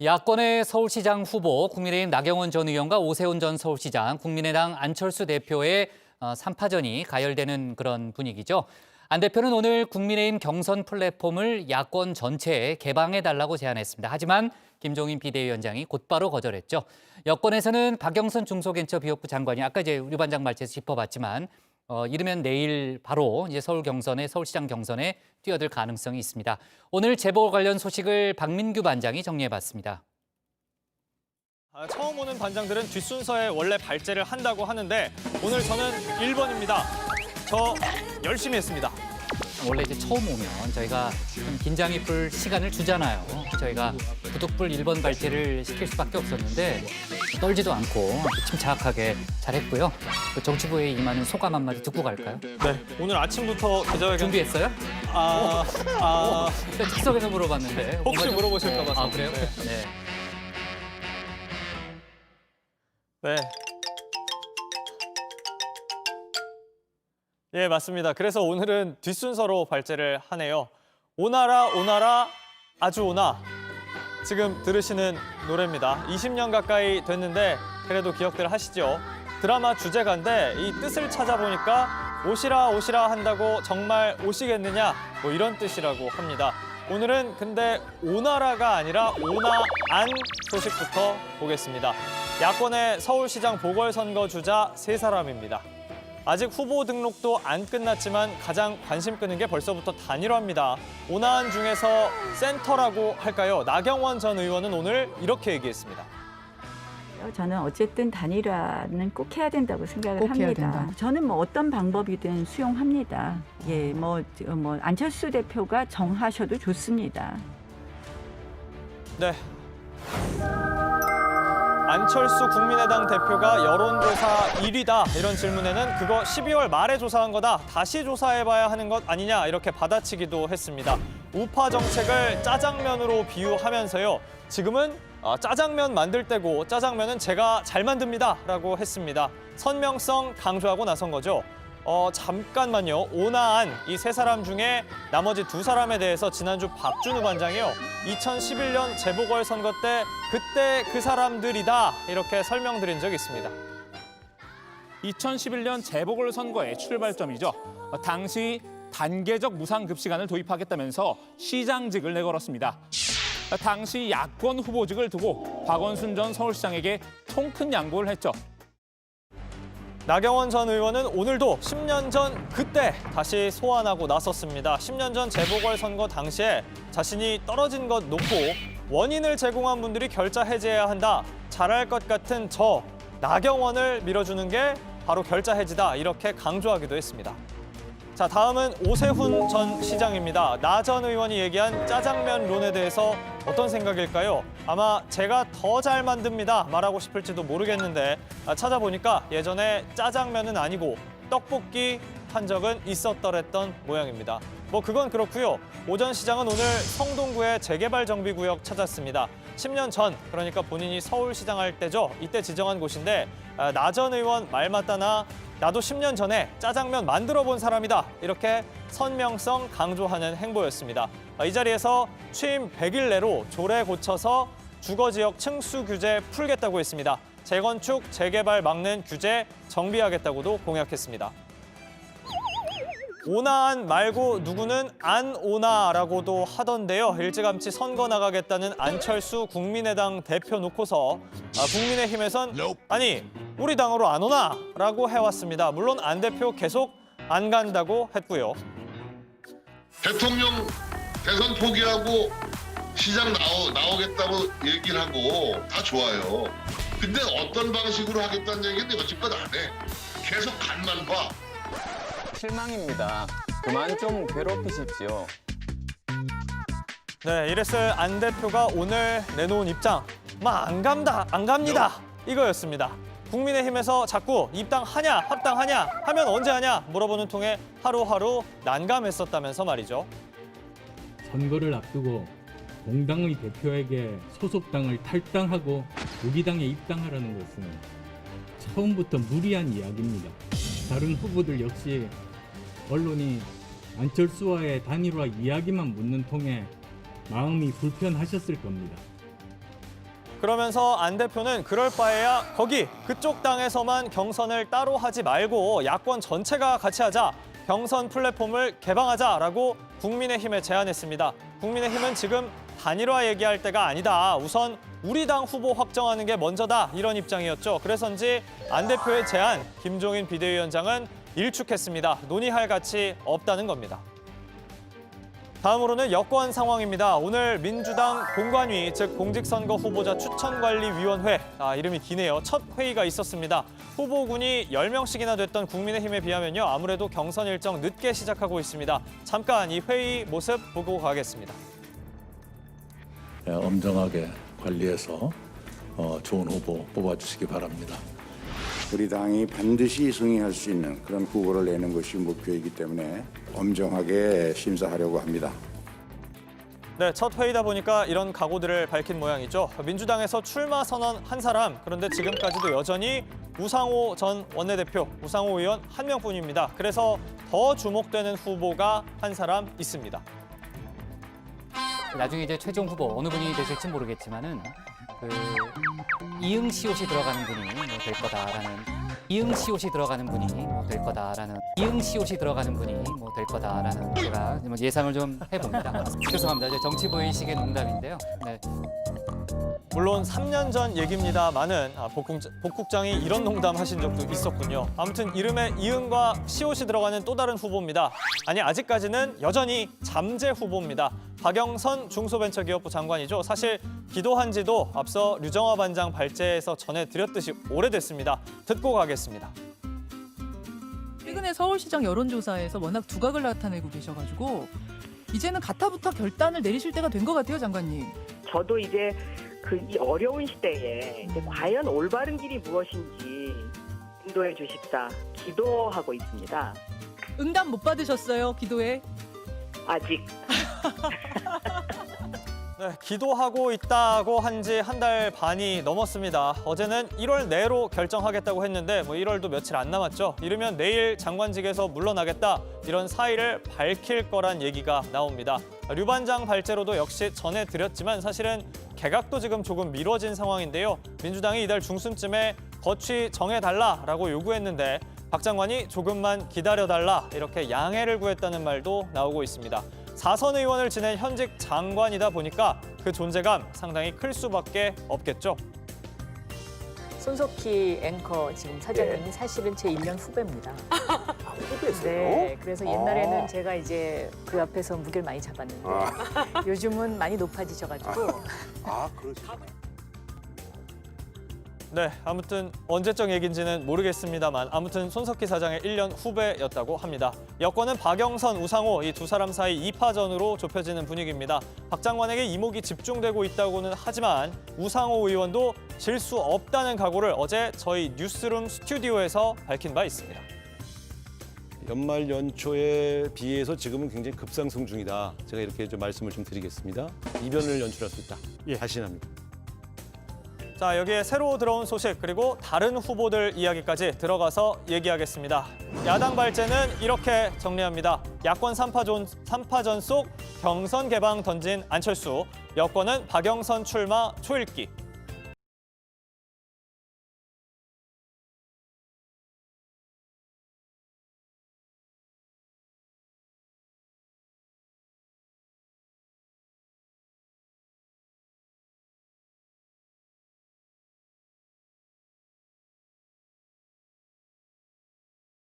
야권의 서울시장 후보 국민의힘 나경원 전 의원과 오세훈 전 서울시장, 국민의당 안철수 대표의 3파전이 가열되는 그런 분위기죠. 안 대표는 오늘 국민의힘 경선 플랫폼을 야권 전체에 개방해달라고 제안했습니다. 하지만 김종인 비대위원장이 곧바로 거절했죠. 여권에서는 박영선 중소벤처비업부 장관이 아까 이제 우리 반장 말씀에서 짚어봤지만 이르면 내일 바로 이제 서울시장 경선에 뛰어들 가능성이 있습니다. 오늘 재보궐 관련 소식을 박민규 반장이 정리해봤습니다. 처음 오는 반장들은 뒷순서에 원래 발제를 한다고 하는데 오늘 저는 1번입니다. 저 열심히 했습니다. 원래 이제 처음 오면 저희가 좀 긴장이 풀 시간을 주잖아요. 저희가 부득불 1번 발제를 시킬 수밖에 없었는데 떨지도 않고 침착하게 잘했고요. 정치부에 임하는 소감 한마디 듣고 갈까요? 네, 오늘 아침부터 기자회견 준비했어요? 즉석에서 물어봤는데 혹시 물어보실까 봐서. 아, 그래요? 네. 네. 예, 맞습니다. 그래서 오늘은 뒷순서로 발제를 하네요. 오나라 오나라 아주 오나. 지금 들으시는 노래입니다. 20년 가까이 됐는데 그래도 기억들 하시죠? 드라마 주제가인데 이 뜻을 찾아보니까 오시라 오시라 한다고 정말 오시겠느냐 뭐 이런 뜻이라고 합니다. 오늘은 근데 오나라가 아니라 오나안 소식부터 보겠습니다. 야권의 서울시장 보궐선거 주자 3사람입니다. 아직 후보 등록도 안 끝났지만 가장 관심 끄는 게 벌써부터 단일화입니다. 오나안 중에서 센터라고 할까요? 나경원 전 의원은 오늘 이렇게 얘기했습니다. 저는 어쨌든 단일화는 꼭 해야 된다고 생각을 꼭 해야 합니다. 된다. 저는 뭐 어떤 방법이든 수용합니다. 예, 뭐 안철수 대표가 정하셔도 좋습니다. 네. 안철수 국민의당 대표가 여론조사 1위다 이런 질문에는 그거 12월 말에 조사한 거다. 다시 조사해봐야 하는 것 아니냐 이렇게 받아치기도 했습니다. 우파 정책을 짜장면으로 비유하면서요. 지금은 짜장면 만들 때고 짜장면은 제가 잘 만듭니다 라고 했습니다. 선명성 강조하고 나선 거죠. 잠깐만요. 오나안 이 3사람 중에 나머지 2사람에 대해서 지난주 박준우 반장이요. 2011년 재보궐선거 때 그때 그 사람들이다 이렇게 설명드린 적이 있습니다. 2011년 재보궐선거의 출발점이죠. 당시 단계적 무상급식안을 도입하겠다면서 시장직을 내걸었습니다. 당시 야권 후보직을 두고 박원순 전 서울시장에게 통큰 양보를 했죠. 나경원 전 의원은 오늘도 10년 전 그때 다시 소환하고 나섰습니다. 10년 전 재보궐선거 당시에 자신이 떨어진 것 놓고 원인을 제공한 분들이 결자 해지해야 한다. 잘할 것 같은 저 나경원을 밀어주는 게 바로 결자 해지다. 이렇게 강조하기도 했습니다. 자, 다음은 오세훈 전 시장입니다. 나 전 의원이 얘기한 짜장면론에 대해서 어떤 생각일까요? 아마 제가 더 잘 만듭니다 말하고 싶을지도 모르겠는데 찾아보니까 예전에 짜장면은 아니고 떡볶이 한 적은 있었더랬던 모양입니다. 뭐 그건 그렇고요. 오 전 시장은 오늘 성동구의 재개발 정비구역 찾았습니다. 10년 전, 그러니까 본인이 서울시장 할 때죠. 이때 지정한 곳인데 나 전 의원 말 맞다나 나도 10년 전에 짜장면 만들어 본 사람이다. 이렇게 선명성 강조하는 행보였습니다. 이 자리에서 취임 100일 내로 조례 고쳐서 주거지역 층수 규제 풀겠다고 했습니다. 재건축, 재개발 막는 규제 정비하겠다고도 공약했습니다. 오나안 말고 누구는 안 오나라고도 하던데요. 일찌감치 선거 나가겠다는 안철수 국민의당 대표 놓고서 국민의힘에선 아니 우리 당으로 안 오나? 라고 해왔습니다. 물론 안 대표 계속 안 간다고 했고요. 대통령 대선 포기하고 시장 나오겠다고 얘기를 하고 다 좋아요. 근데 어떤 방식으로 하겠다는 얘기는 여지껏 안 해. 계속 간만 봐. 실망입니다. 그만 좀 괴롭히십시오. 네, 이랬을 안 대표가 오늘 내놓은 입장. 안 갑니다. 이거였습니다. 국민의힘에서 자꾸 입당하냐, 합당하냐, 하면 언제 하냐 물어보는 통에 하루하루 난감했었다면서 말이죠. 선거를 앞두고 공당의 대표에게 소속당을 탈당하고 무기당에 입당하라는 것은 처음부터 무리한 이야기입니다. 다른 후보들 역시 언론이 안철수와의 단일화 이야기만 묻는 통에 마음이 불편하셨을 겁니다. 그러면서 안 대표는 그럴 바에야 그쪽 당에서만 경선을 따로 하지 말고 야권 전체가 같이 하자, 경선 플랫폼을 개방하자라고 국민의힘에 제안했습니다. 국민의힘은 지금 단일화 얘기할 때가 아니다. 우선 우리 당 후보 확정하는 게 먼저다. 이런 입장이었죠. 그래서인지 안 대표의 제안, 김종인 비대위원장은 일축했습니다. 논의할 가치 없다는 겁니다. 다음으로는 여권 상황입니다. 오늘 민주당 공관위, 즉 공직선거 후보자 추천관리위원회, 이름이 기네요. 첫 회의가 있었습니다. 후보군이 10명씩이나 됐던 국민의힘에 비하면요, 아무래도 경선 일정 늦게 시작하고 있습니다. 잠깐 이 회의 모습 보고 가겠습니다. 엄정하게 관리해서 좋은 후보 뽑아주시기 바랍니다. 우리 당이 반드시 승리할 수 있는 그런 후보를 내는 것이 목표이기 때문에 엄정하게 심사하려고 합니다. 네, 첫 회의다 보니까 이런 각오들을 밝힌 모양이죠. 민주당에서 출마 선언한 사람, 그런데 지금까지도 여전히 우상호 전 원내대표, 우상호 의원 한 명뿐입니다. 그래서 더 주목되는 후보가 한 사람 있습니다. 나중에 이제 최종 후보 어느 분이 되실지 모르겠지만은 이응시옷이 들어가는 분이 될 거다라는, 이응시옷이 들어가는 분이 될 거다라는, 이응시옷이 들어가는 분이 될 거다라는 제가 예상을 좀 해봅니다. 죄송합니다. 이제 정치부의식의 농담인데요. 네. 물론 3년 전 얘기입니다만은 복국장이 이런 농담 하신 적도 있었군요. 아무튼 이름에 이응과 시옷이 들어가는 또 다른 후보입니다. 아니, 아직까지는 여전히 잠재 후보입니다. 박영선 중소벤처기업부 장관이죠. 사실 기도한 지도 앞서 류정화 반장 발제에서 전해드렸듯이 오래됐습니다. 듣고 가겠습니다. 최근에 서울시장 여론조사에서 워낙 두각을 나타내고 계셔가지고 이제는 가타부타 결단을 내리실 때가 된 것 같아요, 장관님. 저도 이제 이 어려운 시대에 이제 과연 올바른 길이 무엇인지 인도해 주십사 기도하고 있습니다. 응답 못 받으셨어요, 기도에? 아직. 네, 기도하고 있다고 한 지 한 달 반이 넘었습니다. 어제는 1월 내로 결정하겠다고 했는데 1월도 며칠 안 남았죠. 이르면 내일 장관직에서 물러나겠다, 이런 사의를 밝힐 거란 얘기가 나옵니다. 류 반장 발제로도 역시 전해드렸지만 사실은 개각도 지금 조금 미뤄진 상황인데요. 민주당이 이달 중순쯤에 거취 정해달라라고 요구했는데 박 장관이 조금만 기다려달라, 이렇게 양해를 구했다는 말도 나오고 있습니다. 4선 의원을 지낸 현직 장관이다 보니까 그 존재감 상당히 클 수밖에 없겠죠. 손석희 앵커 지금 사장님이 사실은 제 1년 후배입니다. 후배세요? 네, 그래서 옛날에는 제가 이제 그 앞에서 무게를 많이 잡았는데 요즘은 많이 높아지셔가지고. 그러시구나. 네, 아무튼 언제적 얘기인지는 모르겠습니다만 아무튼 손석희 사장의 1년 후배였다고 합니다. 여권은 박영선, 우상호 이 두 사람 사이 2파전으로 좁혀지는 분위기입니다. 박 장관에게 이목이 집중되고 있다고는 하지만 우상호 의원도 질 수 없다는 각오를 어제 저희 뉴스룸 스튜디오에서 밝힌 바 있습니다. 연말 연초에 비해서 지금은 굉장히 급상승 중이다. 제가 이렇게 좀 말씀을 좀 드리겠습니다. 이변을 연출할 수 있다. 자신합니다. 자, 여기에 새로 들어온 소식 그리고 다른 후보들 이야기까지 들어가서 얘기하겠습니다. 야당 발제는 이렇게 정리합니다. 야권 3파전 속 경선 개방 던진 안철수, 여권은 박영선 출마 초읽기.